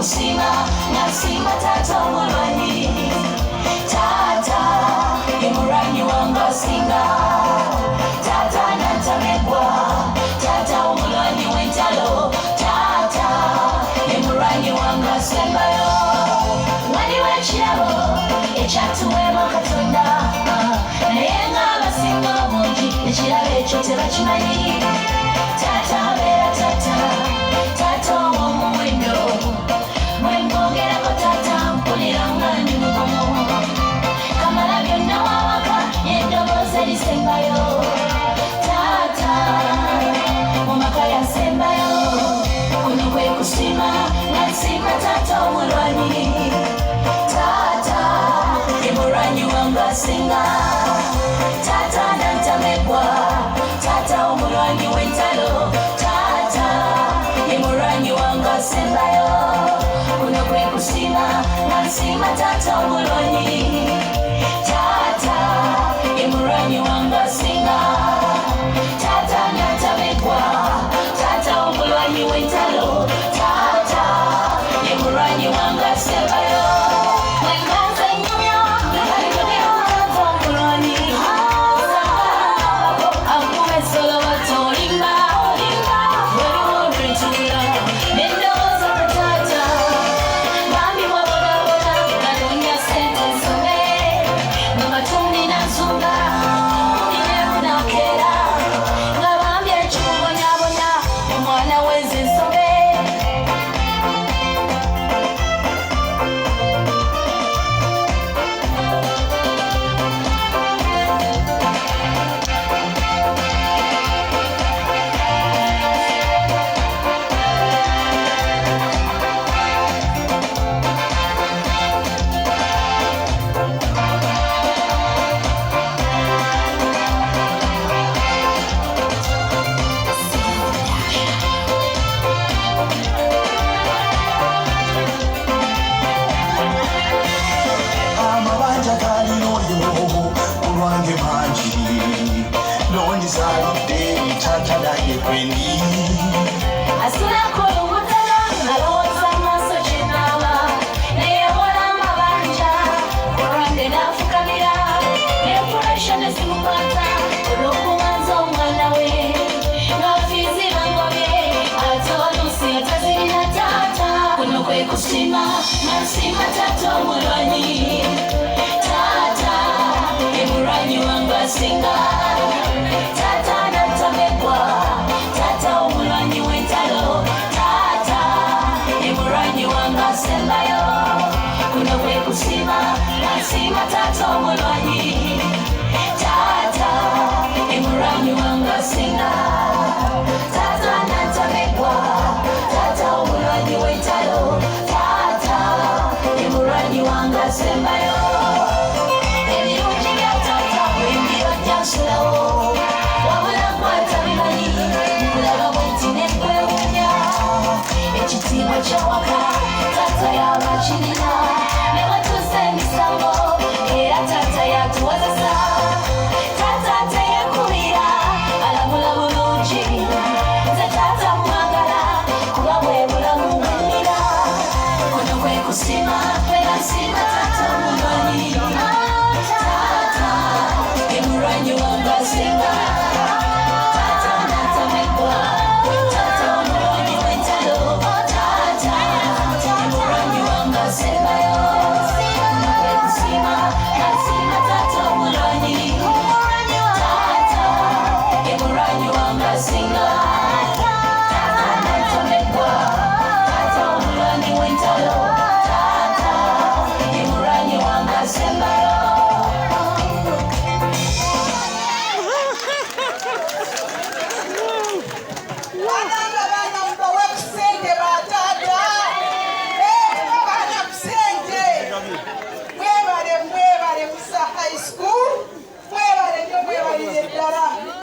kusima nasima tata mulwanyi tata emuranyi wanga singa tata nantamegwa tata omulwanyi w'entalo tata emuranyi wanga sembayo wali w'ekirabo ekyatuweebwa Katonda naye ng'abasinga obungi ekirabo ekyo tebakimanyi tata abeera tata tata ow'omuwendo mwembogerako tata mpulira nga ndi mugumu kamala byonna wawaka n'eddoboozi erisembayo tata mu maka yasembayo kuno kwe kusima nansima tata omulwanyi tata emulwanyi wange asinga tata nantamegwa tata omulwanyi w'entalo tata emulwanyi wange asembayo kuno kwe kusima nansima tata omulwanyi tata emulwanyi wange asinga tata nantamegwa tata omulwanyi w'entalo tata emulwanyi wange asembayo mwenganze nnyo tata omulwanyi akume solo batolimba waliwo lwetula n'endowooza katata bambi wabonabola nanonya sente nsome nga batundira nsonga ndinemunakeera nga bambi ekikubonyabonya omwana w'enze nsome amabanja galinoyo olwange mangi nondizalidde tata nange kwendi asulako olumutala alowooza maaso kinaaba neyewola amabanja olwange n'afukamira n'empulation ezimukwata olw'okubanza omwana we ng'afiizi bangobye ate oluusi atazirina taata kuno kwe kusima nasima taata omulwanyi taata emulwanyi wange asinga taata nantamegwa taata omulwanyi w'entalo taata emulwanyi wange asembayo kuno kwe kusima nasima taata omulwanyi taata emulwanyi wange asinga taata nantamegwa taata omulwanyi w'entalo taata emulwanyi wange asembayo ebirungi bya taata bwembirojja nsulawo wabula nkwata bimanyi nkulaba bwenti nekwewunya ekitiibwa kyawaka taata yaba kirina ne batuusa emisango era taata yatuwozesa taata teyekubira alamula bulungi nze taata mwagala kuba bwe bulamu bwennira kuno kwe kusima kwe nasima